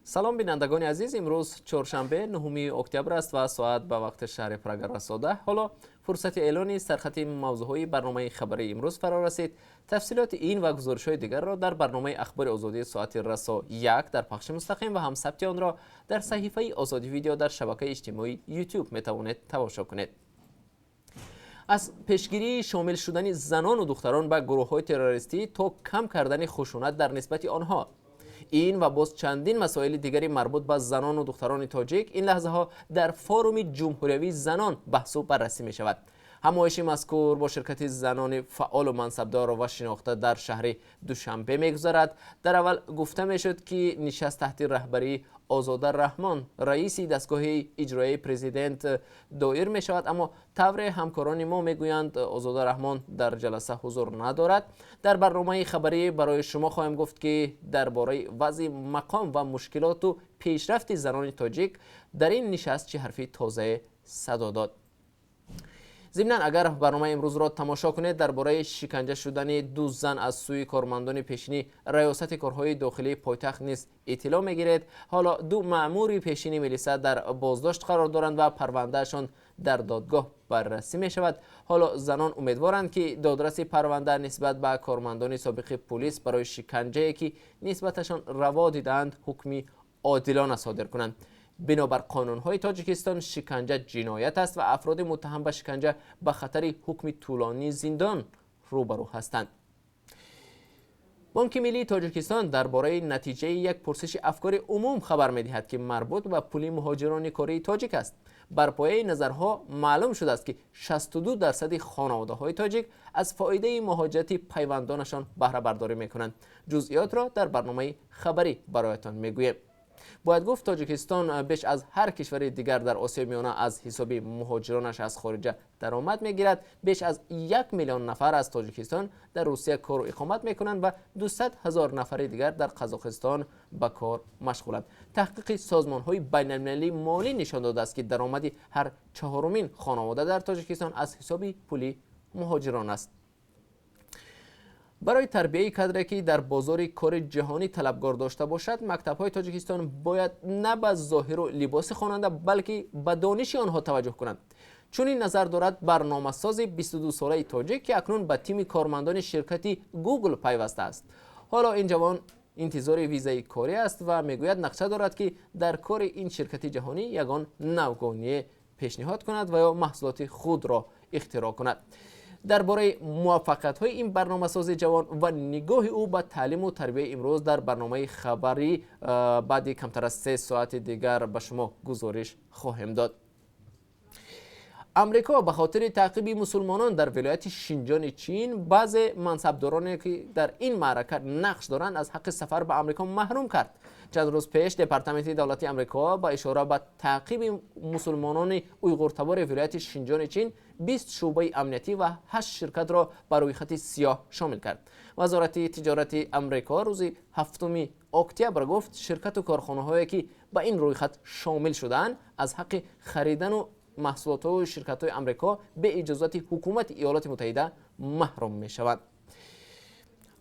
سلام بینندگان عزیز، امروز چهارشنبه 9 اکتبر است و ساعت به وقت شهر پراگ رسیده. حالا فرصت اعلان سرخط موضوعهای برنامه خبری امروز فرا رسید. تفصیلات این و گزارش‌های دیگر را در برنامه اخبار آزادی ساعت رسا 1 در پخش مستقیم و هم ثبت آن را در صحیفه آزادی ویدیو در شبکه اجتماعی یوتیوب میتوانید تماشا کنید. از پیشگیری شامل شدن زنان و دختران به گروه‌های تروریستی تا کم کردن خشونت در نسبت آنها، این و باز چندین مسائل دیگری مربوط به زنان و دختران تاجیک این لحظه ها در فوروم جمهوری زنان بحث و بررسی می شود. همایش مذکور با شرکت زنان فعال و منصبدار و شناخته در شهر دوشنبه می‌گذرد. در اول گفته می‌شد که نشست تحت رهبری آزاده رحمان رئیس دستگاه اجرایی پرزیدنت دایر می شود، اما طور همکاران ما میگویند آزاده رحمان در جلسه حضور ندارد. در برنامه خبری برای شما خواهم گفت که درباره وضع مقام و مشکلات و پیشرفت زنان تاجیک در این نشست چه حرفی تازه صدا داد. ضمناً اگر برنامه امروز را تماشا کنید درباره شکنجه شدن دو زن از سوی کارمندان پیشین ریاست کارهای داخلی پایتخت نیز اطلاع میگیرید. حالا دو مأمور پیشین ملیسا در بازداشت قرار دارند و پروندهشان در دادگاه بررسی می شود. حالا زنان امیدوارند که دادرس پرونده نسبت به کارمندان سابق پلیس برای شکنجه که نسبتشان روا دیدند حکمی عادلانه صادر کنند. بنابر قانون‌های تاجیکستان شکنجه جنایت است و افراد متهم به شکنجه به خطر حکم طولانی زندان روبرو هستند. بانک ملی تاجیکستان درباره نتیجه یک پرسش افکار عموم خبر می‌دهد که مربوط به پول مهاجران کره تاجیک است. بر پایه نظرها معلوم شده است که 62% خانواده‌های تاجیک از فایده مهاجرت پیوندانشان بهره برداری می‌کنند. جزئیات را در برنامه خبری برایتان می‌گویم. باید گفت تاجیکستان بیش از هر کشور دیگر در آسیا میانه از حساب مهاجرانش از خارج درآمد میگیرد. بیش از 1 میلیون نفر از تاجیکستان در روسیه کار و اقامت میکنند و 200,000 نفر دیگر در قزاقستان به کار مشغولند. تحقیق سازمان‌های بین‌المللی مالی نشان داده است که درآمد هر چهارمین خانواده در تاجیکستان از حساب پولی مهاجران است. برای تربیت کادری که در بازار کار جهانی طلبکار داشته باشد، مکتب‌های تاجیکستان باید نه به ظاهر و لباس خواننده بلکه به دانش آنها توجه کنند. چون این نظر دارد برنامه‌ساز 22 ساله تاجیک که اکنون به تیم کارمندان شرکت گوگل پیوسته است. حالا این جوان انتظار ویزای کاری است و میگوید نقشه دارد که در کار این شرکت جهانی یگان نوگانی پیشنهاد کند و یا محصولات خود را اختراع کند. درباره موفقیت‌های این برنامه‌ساز جوان و نگاه او به تعلیم و تربیت امروز در برنامه خبری بعد کمتر از 3 ساعت دیگر به شما گزارش خواهم داد. امریکا به خاطر تعقیب مسلمانان در ولایت شینجان چین بعض منصبدارانی که در این معرکه نقش دارند از حق سفر به امریکا محروم کرد. چند روز پیش دپارتمان دولتی امریکا با اشاره به تعقیب مسلمانان اویغورتبار ولایت شینجان چین 20 شعبه امنیتی و 8 شرکت را بر روی خط سیاه شامل کرد. وزارت تجارت امریکا روز 7 اکتبر گفت شرکت و کارخانه‌هایی که به این روی خط شامل شدند از حق خریدن و محصولات و شرکت‌های امریکا به اجازت حکومت ایالات متحده محروم می‌شوند.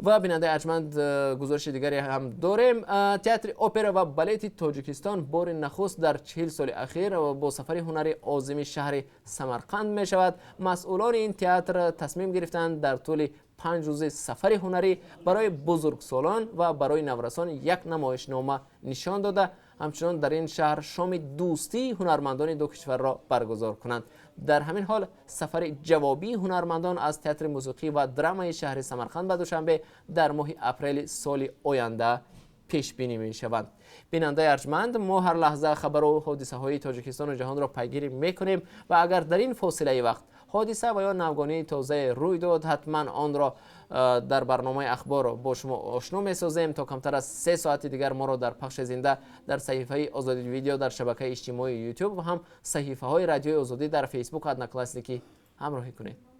و بیننده ارجمند گزارش دیگری هم داریم. تئاتر اپرا و بالت تاجیکستان بار نخست در 40 سال اخیر با سفر هنری عازم شهر سمرقند می شود. مسئولان این تئاتر تصمیم گرفتند در طول 5 روز سفر هنری برای بزرگسالان و برای نورسان یک نمایشنامه نشان داده همچنان در این شهر شام دوستی هنرمندان دو کشور را برگزار کنند. در همین حال سفر جوابی هنرمندان از تئاتر موسیقی و درامای شهر سمرقند به دوشنبه در ماه اپریل سال آینده پیش بینی می شوند. بیننده ارجمند، ما هر لحظه خبر و حادثه های تاجیکستان و جهان را پیگیری می کنیم و اگر در این فاصله وقت حادثه و یا نوگانی تازه روی داد حتما آن را در برنامه اخبار با شما آشنا می سازیم. تا کمتر از 3 ساعت دیگر ما را در پخش زنده در صحیفه آزادی ویدیو در شبکه اجتماعی یوتیوب و هم صحیفه های رادیوی آزادی در فیسبوک ادنا کلاسیکی همراهی کنید.